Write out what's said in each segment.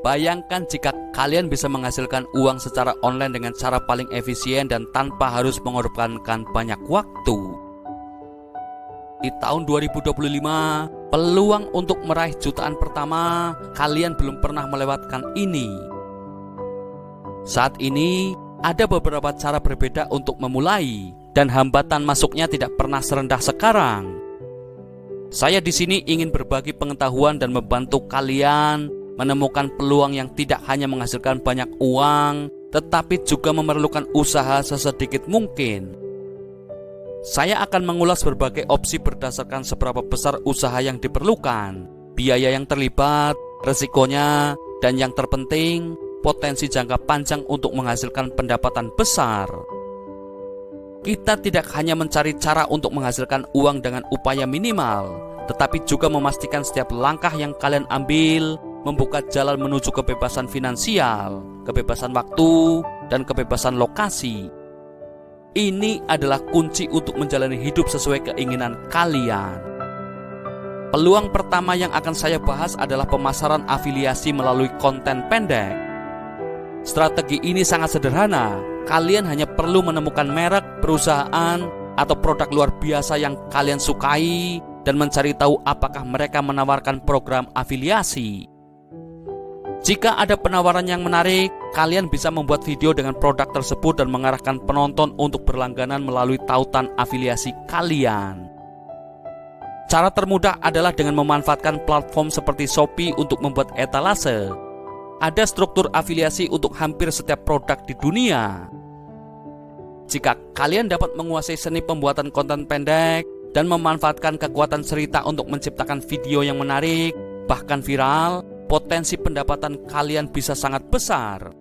Bayangkan jika kalian bisa menghasilkan uang secara online dengan cara paling efisien dan tanpa harus mengorbankan banyak waktu. Di tahun 2025, peluang untuk meraih jutaan pertama, kalian belum pernah melewatkan ini. Saat ini, ada beberapa cara berbeda untuk memulai, dan hambatan masuknya tidak pernah serendah sekarang. Saya di sini ingin berbagi pengetahuan dan membantu kalian menemukan peluang yang tidak hanya menghasilkan banyak uang, tetapi juga memerlukan usaha sesedikit mungkin. Saya akan mengulas berbagai opsi berdasarkan seberapa besar usaha yang diperlukan, biaya yang terlibat, resikonya, dan yang terpenting, potensi jangka panjang untuk menghasilkan pendapatan besar. Kita tidak hanya mencari cara untuk menghasilkan uang dengan upaya minimal, tetapi juga memastikan setiap langkah yang kalian ambil membuka jalan menuju kebebasan finansial, kebebasan waktu, dan kebebasan lokasi. Ini adalah kunci untuk menjalani hidup sesuai keinginan kalian. Peluang pertama yang akan saya bahas adalah pemasaran afiliasi melalui konten pendek. Strategi ini sangat sederhana. Kalian hanya perlu menemukan merek, perusahaan, atau produk luar biasa yang kalian sukai dan mencari tahu apakah mereka menawarkan program afiliasi. Jika ada penawaran yang menarik, kalian bisa membuat video dengan produk tersebut dan mengarahkan penonton untuk berlangganan melalui tautan afiliasi kalian. Cara termudah adalah dengan memanfaatkan platform seperti Shopee untuk membuat etalase. Ada struktur afiliasi untuk hampir setiap produk di dunia. Jika kalian dapat menguasai seni pembuatan konten pendek dan memanfaatkan kekuatan cerita untuk menciptakan video yang menarik, bahkan viral, potensi pendapatan kalian bisa sangat besar.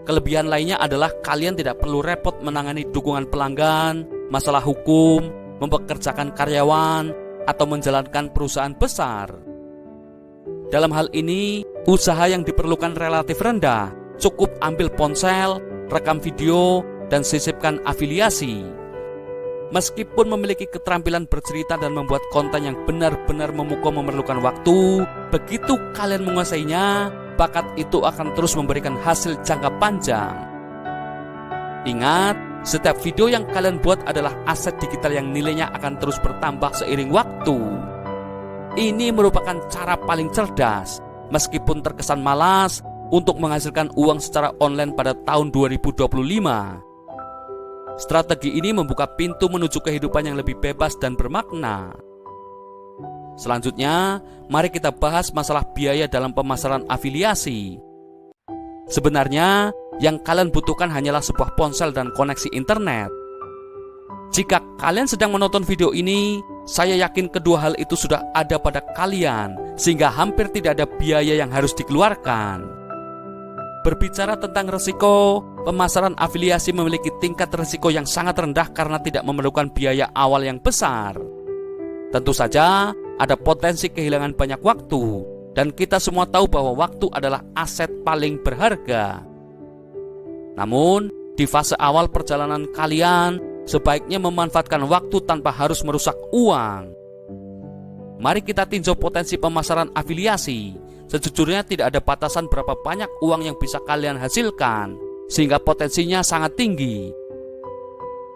Kelebihan lainnya adalah kalian tidak perlu repot menangani dukungan pelanggan, masalah hukum, mempekerjakan karyawan, atau menjalankan perusahaan besar. Dalam hal ini, usaha yang diperlukan relatif rendah. Cukup ambil ponsel, rekam video, dan sisipkan afiliasi. Meskipun memiliki keterampilan bercerita dan membuat konten yang benar-benar memukau memerlukan waktu, begitu kalian menguasainya, bakat itu akan terus memberikan hasil jangka panjang. Ingat, setiap video yang kalian buat adalah aset digital yang nilainya akan terus bertambah seiring waktu. Ini merupakan cara paling cerdas, meskipun terkesan malas, untuk menghasilkan uang secara online pada tahun 2025. Strategi ini membuka pintu menuju kehidupan yang lebih bebas dan bermakna. Selanjutnya, mari kita bahas masalah biaya dalam pemasaran afiliasi. Sebenarnya, yang kalian butuhkan hanyalah sebuah ponsel dan koneksi internet. Jika kalian sedang menonton video ini, saya yakin kedua hal itu sudah ada pada kalian, sehingga hampir tidak ada biaya yang harus dikeluarkan. Berbicara tentang risiko, pemasaran afiliasi memiliki tingkat risiko yang sangat rendah karena tidak memerlukan biaya awal yang besar. Tentu saja, ada potensi kehilangan banyak waktu, dan kita semua tahu bahwa waktu adalah aset paling berharga. Namun, di fase awal perjalanan kalian, sebaiknya memanfaatkan waktu tanpa harus merusak uang. Mari kita tinjau potensi pemasaran afiliasi. Sejujurnya tidak ada batasan berapa banyak uang yang bisa kalian hasilkan, sehingga potensinya sangat tinggi.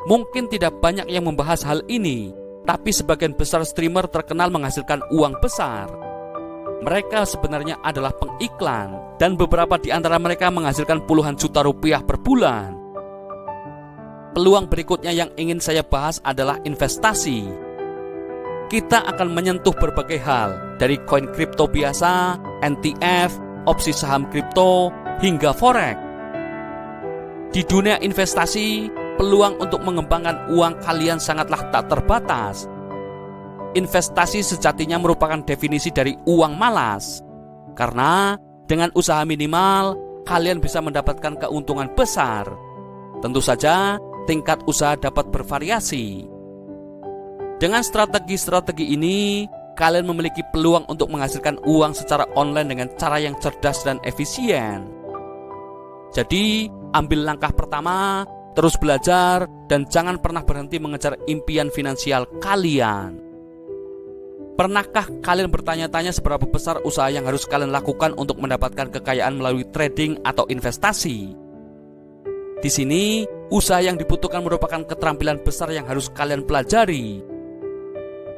Mungkin tidak banyak yang membahas hal ini, tapi sebagian besar streamer terkenal menghasilkan uang besar. Mereka sebenarnya adalah pengiklan, dan beberapa di antara mereka menghasilkan puluhan juta rupiah per bulan. Peluang berikutnya yang ingin saya bahas adalah investasi. Kita akan menyentuh berbagai hal, dari koin kripto biasa, ETF, opsi saham kripto, hingga forex. Di dunia investasi, peluang untuk mengembangkan uang kalian sangatlah tak terbatas. Investasi sejatinya merupakan definisi dari uang malas, karena dengan usaha minimal, kalian bisa mendapatkan keuntungan besar. Tentu saja, tingkat usaha dapat bervariasi. Dengan strategi-strategi ini, kalian memiliki peluang untuk menghasilkan uang secara online dengan cara yang cerdas dan efisien. Jadi, ambil langkah pertama, terus belajar, dan jangan pernah berhenti mengejar impian finansial kalian. Pernahkah kalian bertanya-tanya seberapa besar usaha yang harus kalian lakukan untuk mendapatkan kekayaan melalui trading atau investasi? Di sini, usaha yang dibutuhkan merupakan keterampilan besar yang harus kalian pelajari.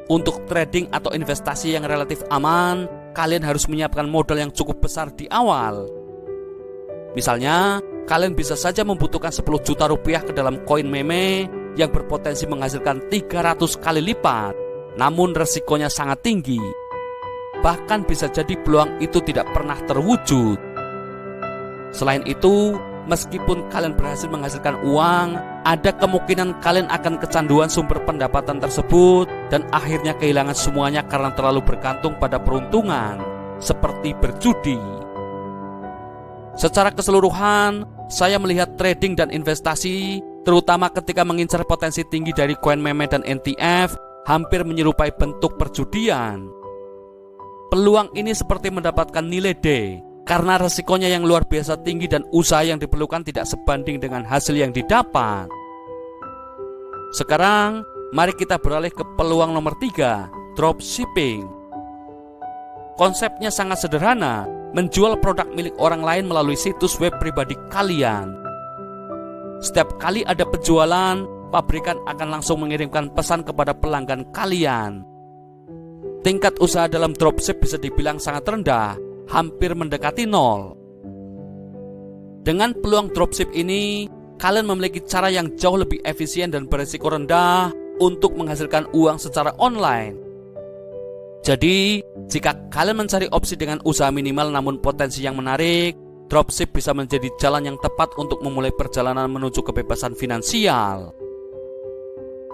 Untuk trading atau investasi yang relatif aman, kalian harus menyiapkan modal yang cukup besar di awal. Misalnya, kalian bisa saja membutuhkan 10 juta rupiah ke dalam koin meme yang berpotensi menghasilkan 300 kali lipat. Namun resikonya sangat tinggi. Bahkan bisa jadi peluang itu tidak pernah terwujud. Selain itu, meskipun kalian berhasil menghasilkan uang, ada kemungkinan kalian akan kecanduan sumber pendapatan tersebut dan akhirnya kehilangan semuanya karena terlalu bergantung pada peruntungan, seperti berjudi. Secara keseluruhan, saya melihat trading dan investasi, terutama ketika mengincar potensi tinggi dari koin meme dan ETF, hampir menyerupai bentuk perjudian. Peluang ini seperti mendapatkan nilai D, karena resikonya yang luar biasa tinggi dan usaha yang diperlukan tidak sebanding dengan hasil yang didapat. Sekarang, mari kita beralih ke peluang nomor 3, dropshipping. Konsepnya sangat sederhana, menjual produk milik orang lain melalui situs web pribadi kalian. Setiap kali ada penjualan, pabrikan akan langsung mengirimkan pesan kepada pelanggan kalian. Tingkat usaha dalam dropship bisa dibilang sangat rendah, hampir mendekati nol. Dengan peluang dropship ini, kalian memiliki cara yang jauh lebih efisien dan berisiko rendah untuk menghasilkan uang secara online. Jadi, jika kalian mencari opsi dengan usaha minimal namun potensi yang menarik, dropship bisa menjadi jalan yang tepat untuk memulai perjalanan menuju kebebasan finansial.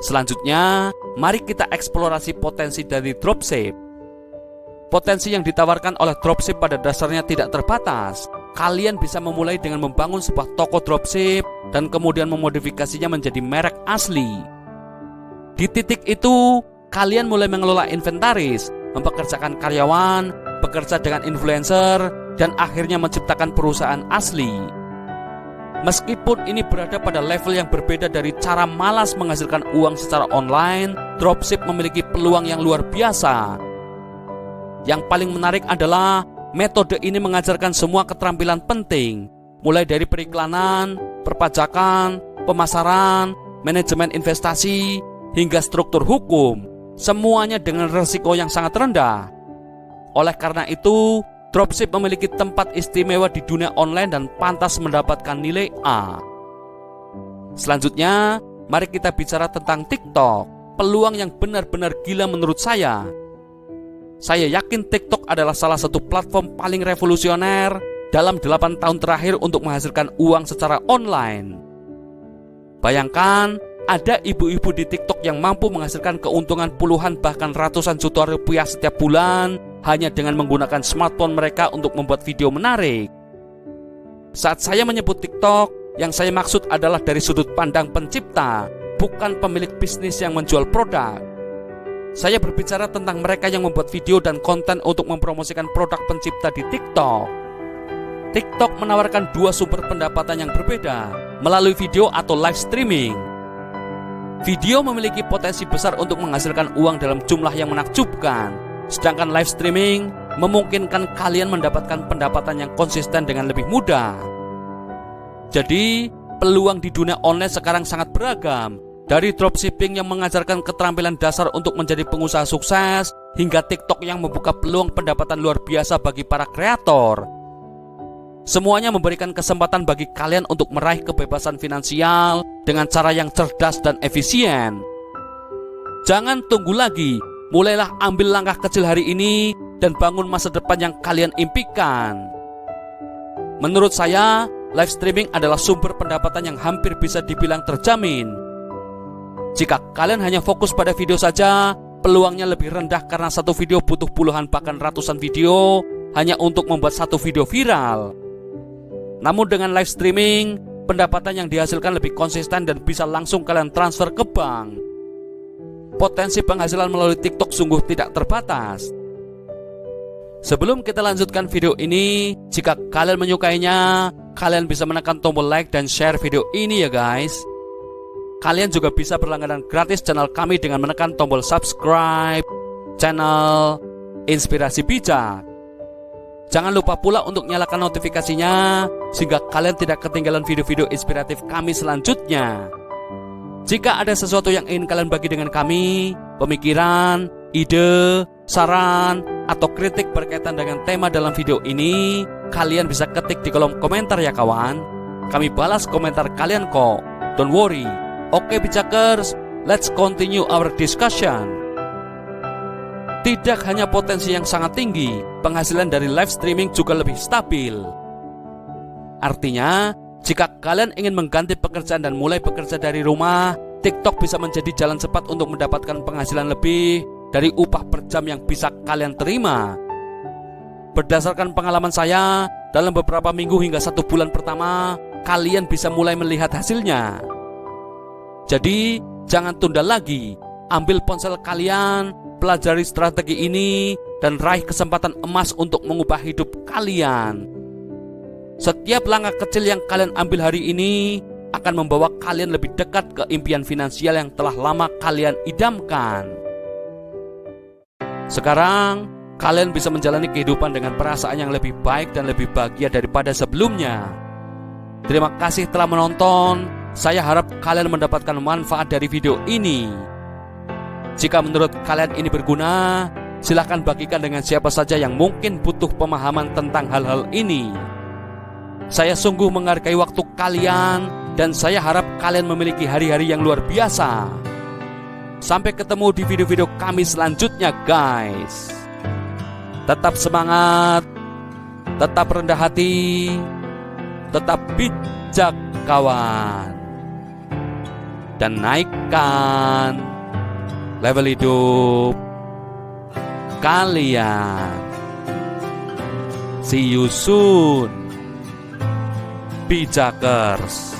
Selanjutnya, mari kita eksplorasi potensi dari dropship. Potensi yang ditawarkan oleh dropship pada dasarnya tidak terbatas. Kalian bisa memulai dengan membangun sebuah toko dropship dan kemudian memodifikasinya menjadi merek asli. Di titik itu, kalian mulai mengelola inventaris, mempekerjakan karyawan, bekerja dengan influencer, dan akhirnya menciptakan perusahaan asli. Meskipun ini berada pada level yang berbeda dari cara malas menghasilkan uang secara online, dropship memiliki peluang yang luar biasa. Yang paling menarik adalah metode ini mengajarkan semua keterampilan penting, mulai dari periklanan, perpajakan, pemasaran, manajemen investasi, hingga struktur hukum, semuanya dengan risiko yang sangat rendah. Oleh karena itu, dropship memiliki tempat istimewa di dunia online dan pantas mendapatkan nilai A. Selanjutnya, mari kita bicara tentang TikTok, peluang yang benar-benar gila menurut saya. Saya yakin TikTok adalah salah satu platform paling revolusioner dalam 8 tahun terakhir untuk menghasilkan uang secara online. Bayangkan, ada ibu-ibu di TikTok yang mampu menghasilkan keuntungan puluhan bahkan ratusan juta rupiah setiap bulan hanya dengan menggunakan smartphone mereka untuk membuat video menarik. Saat saya menyebut TikTok, yang saya maksud adalah dari sudut pandang pencipta, bukan pemilik bisnis yang menjual produk. Saya berbicara tentang mereka yang membuat video dan konten untuk mempromosikan produk pencipta di TikTok. TikTok menawarkan dua sumber pendapatan yang berbeda, melalui video atau live streaming. Video memiliki potensi besar untuk menghasilkan uang dalam jumlah yang menakjubkan, sedangkan live streaming memungkinkan kalian mendapatkan pendapatan yang konsisten dengan lebih mudah. Jadi, peluang di dunia online sekarang sangat beragam, dari dropshipping yang mengajarkan keterampilan dasar untuk menjadi pengusaha sukses, hingga TikTok yang membuka peluang pendapatan luar biasa bagi para kreator. Semuanya memberikan kesempatan bagi kalian untuk meraih kebebasan finansial dengan cara yang cerdas dan efisien. Jangan tunggu lagi, mulailah ambil langkah kecil hari ini dan bangun masa depan yang kalian impikan. Menurut saya, live streaming adalah sumber pendapatan yang hampir bisa dibilang terjamin. Jika kalian hanya fokus pada video saja, peluangnya lebih rendah karena satu video butuh puluhan bahkan ratusan video hanya untuk membuat satu video viral. Namun dengan live streaming, pendapatan yang dihasilkan lebih konsisten dan bisa langsung kalian transfer ke bank. Potensi penghasilan melalui TikTok sungguh tidak terbatas. Sebelum kita lanjutkan video ini, jika kalian menyukainya, kalian bisa menekan tombol like dan share video ini ya guys. Kalian juga bisa berlangganan gratis channel kami dengan menekan tombol subscribe. channel Inspirasi Bijak. Jangan lupa pula untuk nyalakan notifikasinya sehingga kalian tidak ketinggalan video-video inspiratif kami selanjutnya. Jika ada sesuatu yang ingin kalian bagi dengan kami, pemikiran, ide, saran, atau kritik berkaitan dengan tema dalam video ini, kalian bisa ketik di kolom komentar ya kawan. Kami balas komentar kalian kok. Don't worry. Oke Bijakers, let's continue our discussion. Tidak hanya potensi yang sangat tinggi, penghasilan dari live streaming juga lebih stabil. Artinya, jika kalian ingin mengganti pekerjaan dan mulai bekerja dari rumah, TikTok bisa menjadi jalan cepat untuk mendapatkan penghasilan lebih dari upah per jam yang bisa kalian terima. Berdasarkan pengalaman saya, dalam beberapa minggu hingga 1 bulan pertama, kalian bisa mulai melihat hasilnya. Jadi, jangan tunda lagi. Ambil ponsel kalian, pelajari strategi ini, dan raih kesempatan emas untuk mengubah hidup kalian. Setiap langkah kecil yang kalian ambil hari ini akan membawa kalian lebih dekat ke impian finansial yang telah lama kalian idamkan. Sekarang, kalian bisa menjalani kehidupan dengan perasaan yang lebih baik dan lebih bahagia daripada sebelumnya. Terima kasih telah menonton. Saya harap kalian mendapatkan manfaat dari video ini. Jika menurut kalian ini berguna, silakan bagikan dengan siapa saja yang mungkin butuh pemahaman tentang hal-hal ini. Saya sungguh menghargai waktu kalian dan saya harap kalian memiliki hari-hari yang luar biasa. Sampai ketemu di video-video kami selanjutnya guys. Tetap semangat, tetap rendah hati, tetap bijak kawan, dan naikkan level hidup kalian. See you soon, Bijakers.